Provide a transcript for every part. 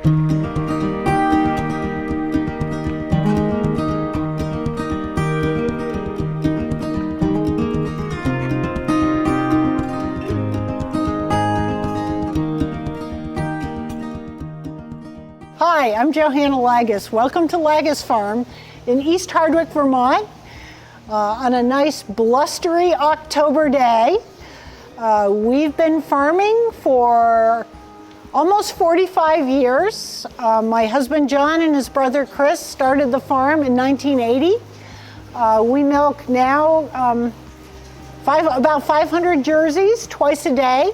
Hi, I'm Johanna Laggis. Welcome to Laggis Farm in East Hardwick, Vermont, on a nice blustery October day. We've been farming for almost 45 years. My husband John and his brother Chris started the farm in 1980. We milk now about 500 jerseys twice a day.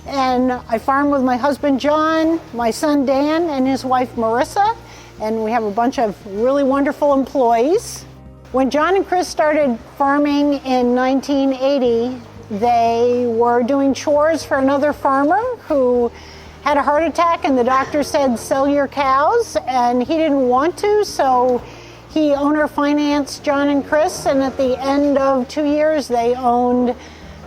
And I farm with my husband John, my son Dan, and his wife Marissa, and we have a bunch of really wonderful employees. When John and Chris started farming in 1980, they were doing chores for another farmer who had a heart attack, and the doctor said, "Sell your cows," and he didn't want to, so he owner financed John and Chris, and at the end of 2 years, they owned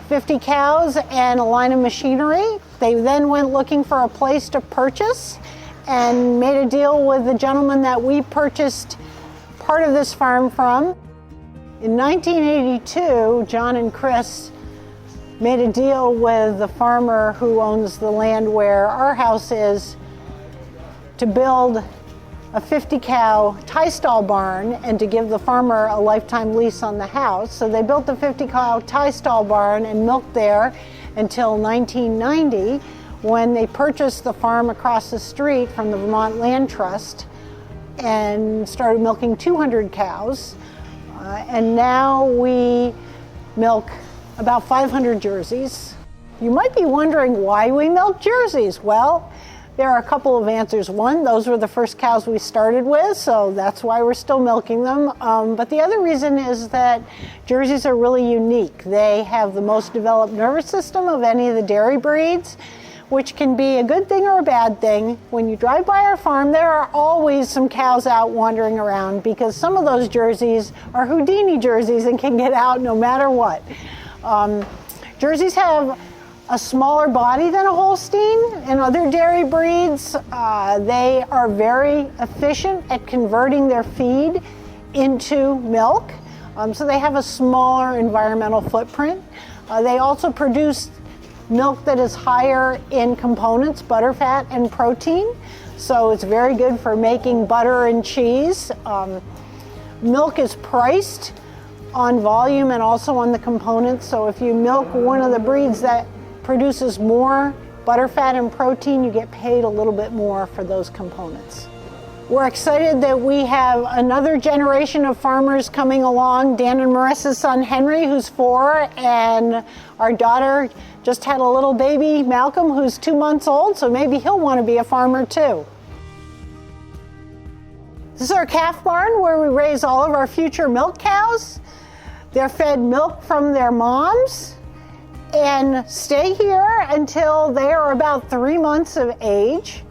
50 cows and a line of machinery. They then went looking for a place to purchase and made a deal with the gentleman that we purchased part of this farm from. In 1982, John and Chris made a deal with the farmer who owns the land where our house is to build a 50-cow tie stall barn and to give the farmer a lifetime lease on the house. So they built the 50-cow tie stall barn and milked there until 1990, when they purchased the farm across the street from the Vermont Land Trust and started milking 200 cows. And now we milk about 500 jerseys. You might be wondering why we milk jerseys. Well, there are a couple of answers. One, those were the first cows we started with, so that's why we're still milking them. But the other reason is that jerseys are really unique. They have the most developed nervous system of any of the dairy breeds, which can be a good thing or a bad thing. When you drive by our farm, there are always some cows out wandering around because some of those jerseys are Houdini jerseys and can get out no matter what. Jerseys have a smaller body than a Holstein and other dairy breeds. They are very efficient at converting their feed into milk, so they have a smaller environmental footprint. They also produce milk that is higher in components, butter, fat, and protein, so it's very good for making butter and cheese. Milk is priced on volume and also on the components, so if you milk one of the breeds that produces more butter, fat, and protein, you get paid a little bit more for those components. We're excited that we have another generation of farmers coming along. Dan and Marissa's son Henry, who's 4, and our daughter just had a little baby, Malcolm, who's 2 months old, so maybe he'll want to be a farmer too. This is our calf barn where we raise all of our future milk cows. They're fed milk from their moms and stay here until they are about 3 months of age.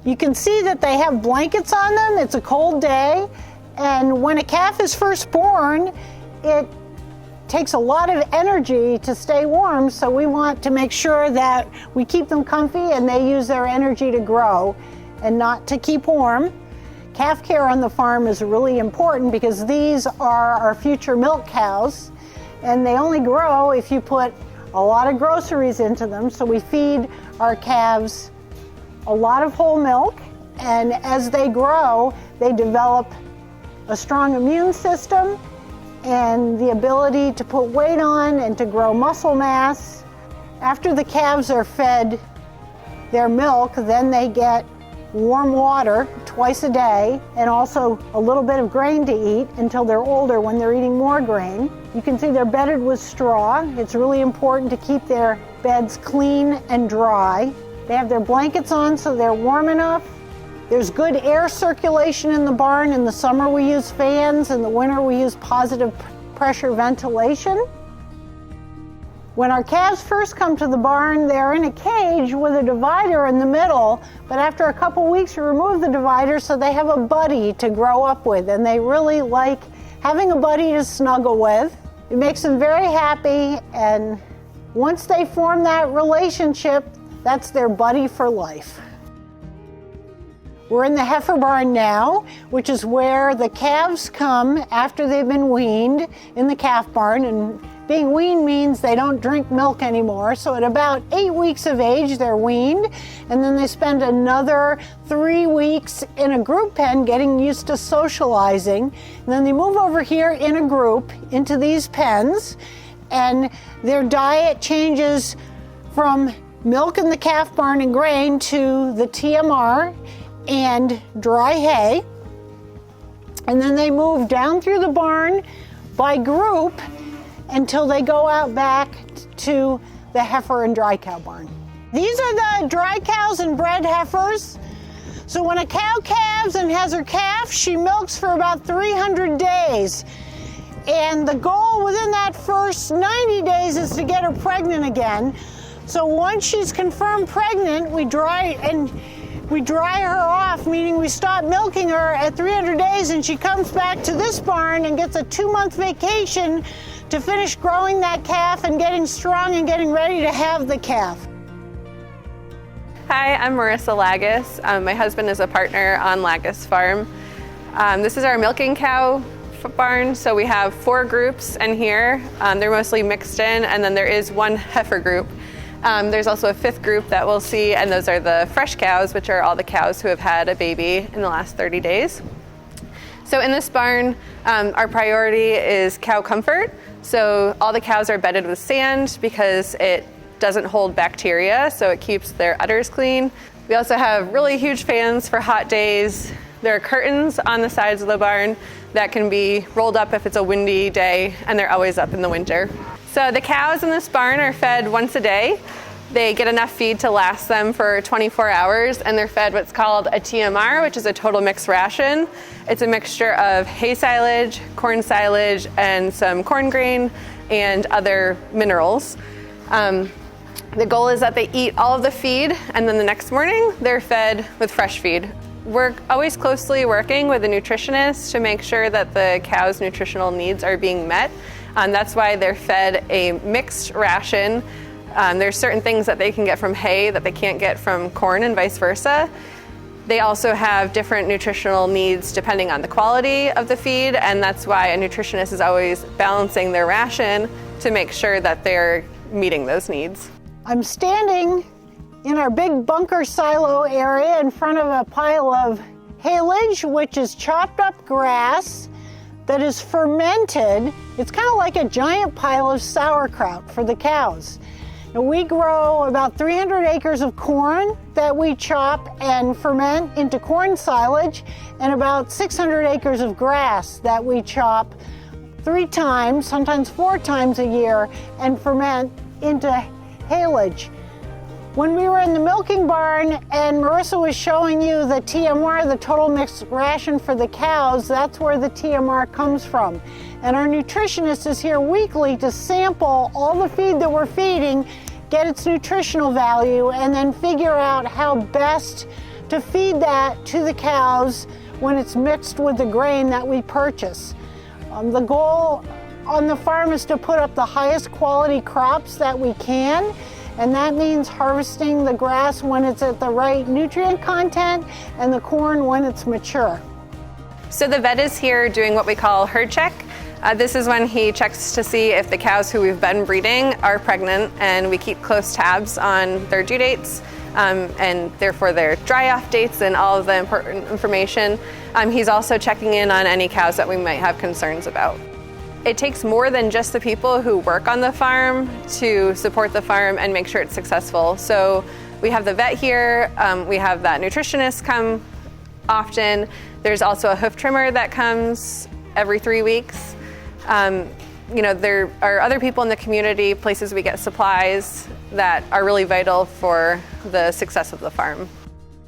You can see that they have blankets on them. It's a cold day, and when a calf is first born, it takes a lot of energy to stay warm, so we want to make sure that we keep them comfy and they use their energy to grow and not to keep warm. Calf care on the farm is really important because these are our future milk cows, and they only grow if you put a lot of groceries into them. So we feed our calves a lot of whole milk, and as they grow, they develop a strong immune system and the ability to put weight on and to grow muscle mass. After the calves are fed their milk, then they get warm water twice a day and also a little bit of grain to eat until they're older when they're eating more grain. You can see they're bedded with straw. It's really important to keep their beds clean and dry. They have their blankets on so they're warm enough. There's good air circulation in the barn. In the summer we use fans, in the winter we use positive pressure ventilation. When our calves first come to the barn, they're in a cage with a divider in the middle, but after a couple weeks we remove the divider so they have a buddy to grow up with, and they really like having a buddy to snuggle with. It makes them very happy, and once they form that relationship, that's their buddy for life. We're in the Heifer Barn now, which is where the calves come after they've been weaned in the calf barn. And being weaned means they don't drink milk anymore. So at about 8 weeks of age, they're weaned. And then they spend another 3 weeks in a group pen getting used to socializing. And then they move over here in a group into these pens. And their diet changes from milk in the calf barn and grain to the TMR and dry hay. And then they move down through the barn by group until they go out back to the heifer and dry cow barn. These are the dry cows and bred heifers. So when a cow calves and has her calf, she milks for about 300 days. And the goal within that first 90 days is to get her pregnant again. So once she's confirmed pregnant, we dry her off, meaning we stop milking her at 300 days, and she comes back to this barn and gets a 2-month vacation to finish growing that calf and getting strong and getting ready to have the calf. Hi, I'm Marissa Laggis. My husband is a partner on Laggis Farm. This is our milking cow barn, so we have 4 groups in here. They're mostly mixed in, and then there is 1 heifer group. There's also a 5th group that we'll see, and those are the fresh cows, which are all the cows who have had a baby in the last 30 days. So in this barn, our priority is cow comfort. So all the cows are bedded with sand because it doesn't hold bacteria, so it keeps their udders clean. We also have really huge fans for hot days. There are curtains on the sides of the barn that can be rolled up if it's a windy day, and they're always up in the winter. So the cows in this barn are fed once a day. They get enough feed to last them for 24 hours, and they're fed what's called a TMR, which is a total mixed ration. It's a mixture of hay silage, corn silage, and some corn grain and other minerals. The goal is that they eat all of the feed, and then the next morning they're fed with fresh feed. We're always closely working with a nutritionist to make sure that the cow's nutritional needs are being met. That's why they're fed a mixed ration. There's certain things that they can get from hay that they can't get from corn and vice versa. They also have different nutritional needs depending on the quality of the feed, and that's why a nutritionist is always balancing their ration to make sure that they're meeting those needs. I'm standing in our big bunker silo area in front of a pile of haylage, which is chopped up grass that is fermented. It's kind of like a giant pile of sauerkraut for the cows. Now, we grow about 300 acres of corn that we chop and ferment into corn silage, and about 600 acres of grass that we chop 3 times, sometimes 4 times a year, and ferment into haylage. When we were in the milking barn and Marissa was showing you the TMR, the total mixed ration for the cows, that's where the TMR comes from. And our nutritionist is here weekly to sample all the feed that we're feeding, get its nutritional value, and then figure out how best to feed that to the cows when it's mixed with the grain that we purchase. The goal on the farm is to put up the highest quality crops that we can, and that means harvesting the grass when it's at the right nutrient content and the corn when it's mature. So the vet is here doing what we call herd check. This is when he checks to see if the cows who we've been breeding are pregnant, and we keep close tabs on their due dates and therefore their dry off dates and all of the important information. He's also checking in on any cows that we might have concerns about. It takes more than just the people who work on the farm to support the farm and make sure it's successful. So we have the vet here, we have that nutritionist come often. There's also a hoof trimmer that comes every 3 weeks. There are other people in the community, places we get supplies that are really vital for the success of the farm.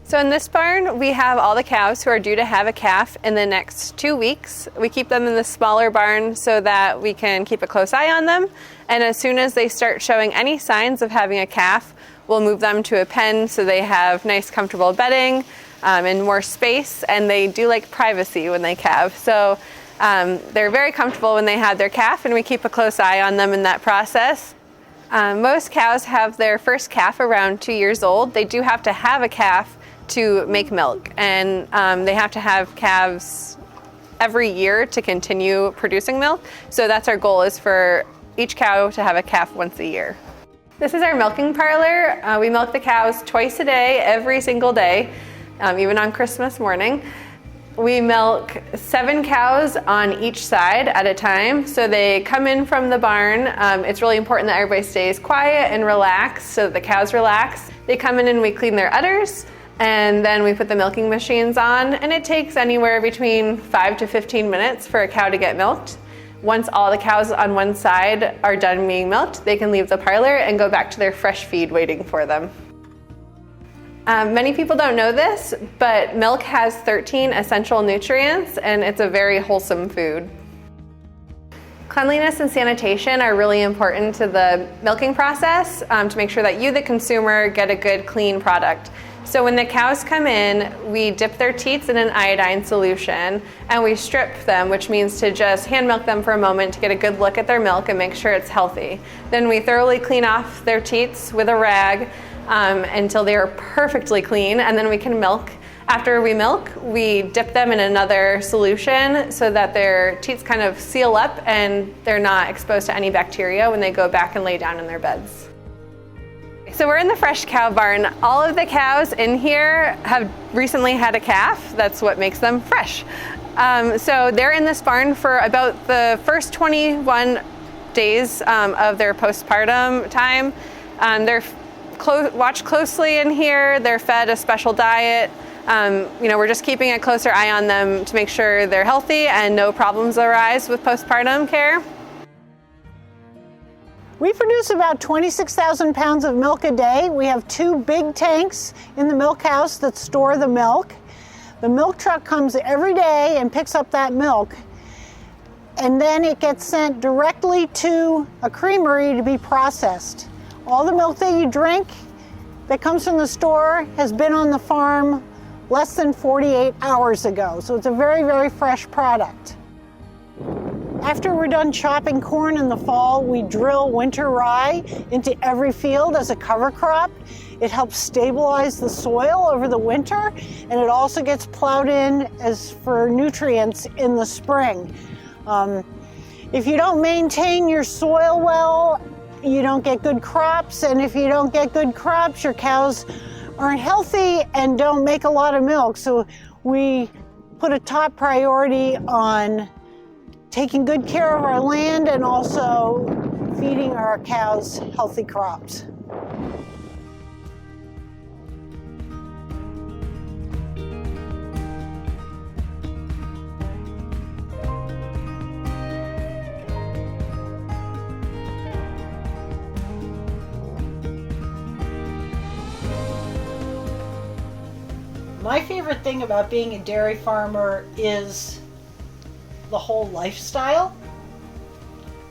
So in this barn, we have all the cows who are due to have a calf in the next 2 weeks. We keep them in the smaller barn so that we can keep a close eye on them. And as soon as they start showing any signs of having a calf, we'll move them to a pen so they have nice, comfortable bedding and more space. And they do like privacy when they calve. So they're very comfortable when they have their calf, and we keep a close eye on them in that process. Most cows have their first calf around 2 years old. They do have to have a calf to make milk, and they have to have calves every year to continue producing milk. So that's our goal, is for each cow to have a calf once a year. This is our milking parlor. We milk the cows twice a day, every single day, even on Christmas morning. We milk 7 cows on each side at a time. So they come in from the barn. It's really important that everybody stays quiet and relaxed so that the cows relax. They come in and we clean their udders, and then we put the milking machines on, and it takes anywhere between 5 to 15 minutes for a cow to get milked. Once all the cows on one side are done being milked, they can leave the parlor and go back to their fresh feed waiting for them. Many people don't know this, but milk has 13 essential nutrients, and it's a very wholesome food. Cleanliness and sanitation are really important to the milking process, to make sure that you, the consumer, get a good, clean product. So when the cows come in, we dip their teats in an iodine solution, and we strip them, which means to just hand milk them for a moment to get a good look at their milk and make sure it's healthy. Then we thoroughly clean off their teats with a rag until they are perfectly clean, and then we can milk. After we milk, we dip them in another solution so that their teats kind of seal up and they're not exposed to any bacteria when they go back and lay down in their beds. So we're in the fresh cow barn. All of the cows in here have recently had a calf. That's what makes them fresh. So they're in this barn for about the first 21 days of their postpartum time. They're watched closely in here. They're fed a special diet. We're just keeping a closer eye on them to make sure they're healthy and no problems arise with postpartum care. We produce about 26,000 pounds of milk a day. We have 2 big tanks in the milk house that store the milk. The milk truck comes every day and picks up that milk, and then it gets sent directly to a creamery to be processed. All the milk that you drink that comes from the store has been on the farm less than 48 hours ago, so it's a very, very fresh product. After we're done chopping corn in the fall, we drill winter rye into every field as a cover crop. It helps stabilize the soil over the winter, and it also gets plowed in as for nutrients in the spring. If you don't maintain your soil well, you don't get good crops, and if you don't get good crops, your cows aren't healthy and don't make a lot of milk. So we put a top priority on taking good care of our land and also feeding our cows healthy crops. My favorite thing about being a dairy farmer is the whole lifestyle.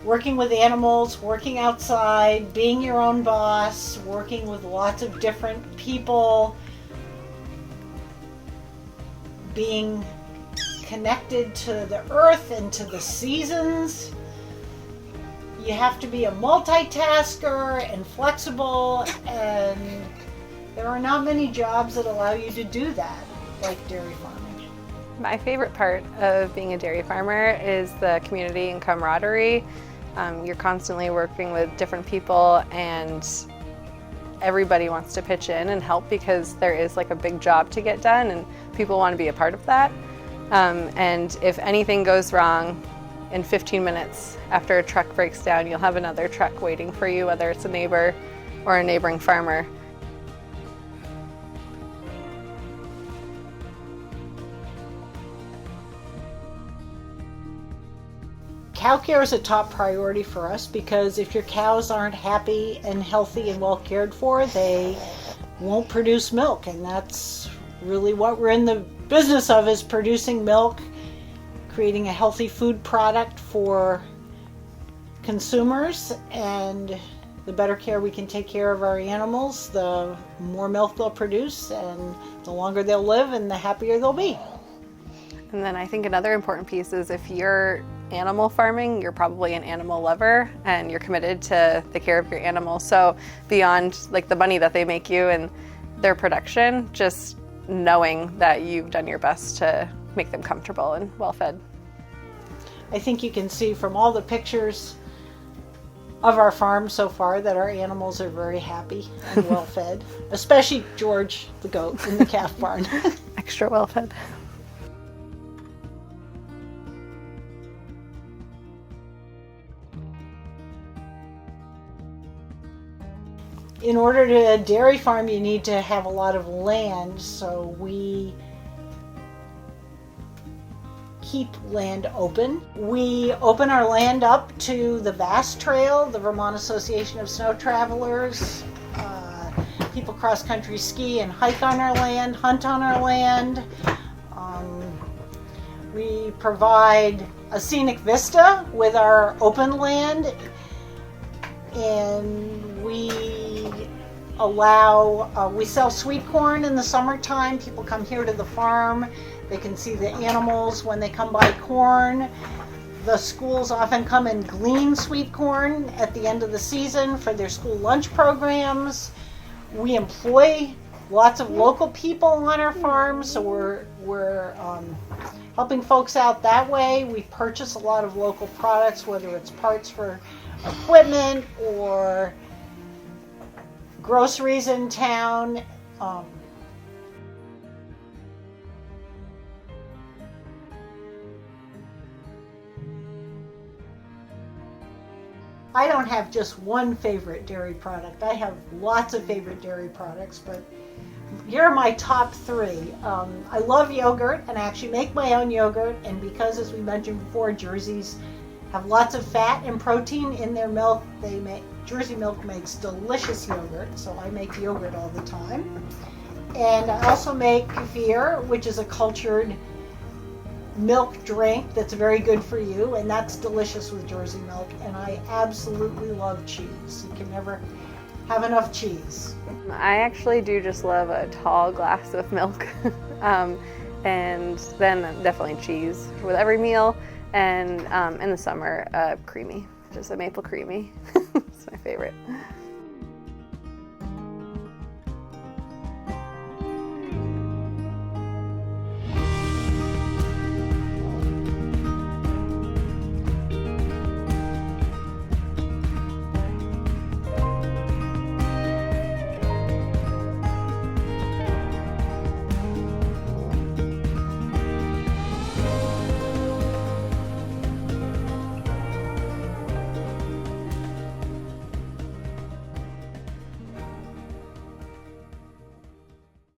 Working with animals, working outside, being your own boss, working with lots of different people, being connected to the earth and to the seasons. You have to be a multitasker and flexible, and there are not many jobs that allow you to do that, like dairy farming. My favorite part of being a dairy farmer is the community and camaraderie. You're constantly working with different people, and everybody wants to pitch in and help because there is like a big job to get done and people want to be a part of that. And if anything goes wrong, in 15 minutes after a truck breaks down, you'll have another truck waiting for you, whether it's a neighbor or a neighboring farmer. Cow care is a top priority for us because if your cows aren't happy and healthy and well cared for, they won't produce milk, and that's really what we're in the business of, is producing milk, creating a healthy food product for consumers, and the better care we can take care of our animals, the more milk they'll produce, and the longer they'll live and the happier they'll be. And then I think another important piece is if you're animal farming, you're probably an animal lover and you're committed to the care of your animals. So beyond like the money that they make you and their production, just knowing that you've done your best to make them comfortable and well fed. I think you can see from all the pictures of our farm so far that our animals are very happy and well fed, especially George the goat in the calf barn. Extra well fed. In order to dairy farm, you need to have a lot of land, so we keep land open. We open our land up to the Bass Trail, the Vermont Association of Snow Travelers. People cross-country ski and hike on our land, hunt on our land. We provide a scenic vista with our open land, and we sell sweet corn in the summertime. People come here to the farm. They can see the animals when they come buy corn. The schools often come and glean sweet corn at the end of the season for their school lunch programs. We employ lots of local people on our farm, so we're helping folks out that way. We purchase a lot of local products, whether it's parts for equipment or groceries in town. I don't have just one favorite dairy product. I have lots of favorite dairy products, but here are my top three. I love yogurt, and I actually make my own yogurt, and because, as we mentioned before, Jerseys have lots of fat and protein in their milk, Jersey milk makes delicious yogurt, so I make yogurt all the time. And I also make kefir, which is a cultured milk drink that's very good for you, and that's delicious with Jersey milk. And I absolutely love cheese. You can never have enough cheese. I actually do just love a tall glass of milk, and then definitely cheese with every meal, and in the summer, creamy, just a maple creamy. It's my favorite.